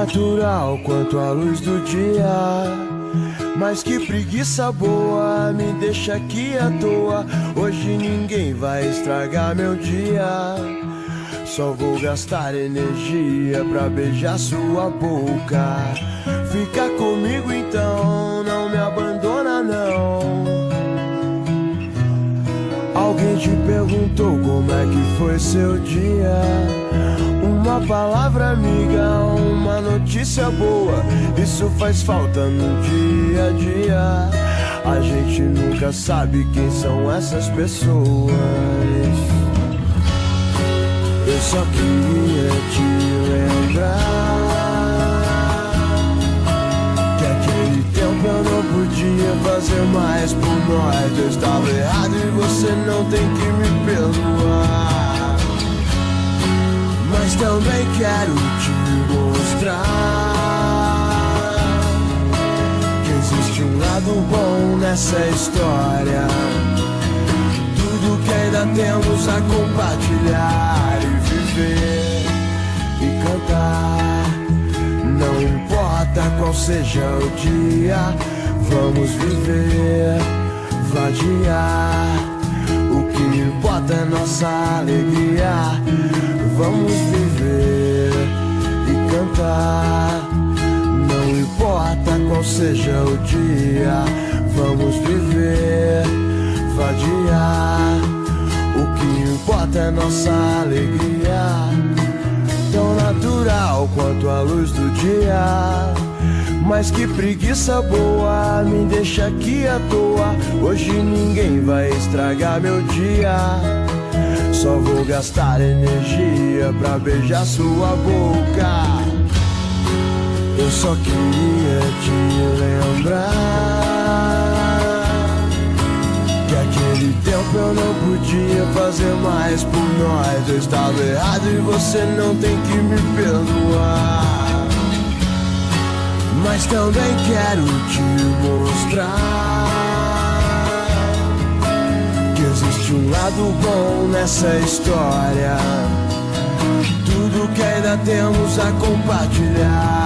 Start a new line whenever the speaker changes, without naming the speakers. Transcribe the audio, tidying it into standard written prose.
natural quanto a luz do dia. Mas que preguiça boa, me deixa aqui à toa. Hoje ninguém vai estragar meu dia. Só vou gastar energia pra beijar sua boca. Fica comigo então, não me abandona não. Alguém te perguntou como é que foi seu dia? Uma palavra amiga, uma notícia boa, isso faz falta no dia a dia. A gente nunca sabe quem são essas pessoas. Eu só queria te lembrar que aquele tempo eu não podia fazer mais por nós. Eu estava errado e você não tem que me perdoar. Mas também quero te mostrar que existe um lado bom nessa história. Tudo que ainda temos a compartilhar e viver e cantar. Não importa qual seja o dia, vamos viver, vadiar. O que importa é nossa alegria. Vamos viver e cantar. Não importa qual seja o dia, vamos viver, vadiar. O que importa é nossa alegria. Tão natural quanto a luz do dia. Mas que preguiça boa, me deixa aqui à toa. Hoje ninguém vai estragar meu dia. Só vou gastar energia pra beijar sua boca. Eu só queria te lembrar que aquele tempo eu não podia fazer mais por nós. Eu estava errado e você não tem que me perdoar. Mas também quero te mostrar que existe um lado bom nessa história. Tudo que ainda temos a compartilhar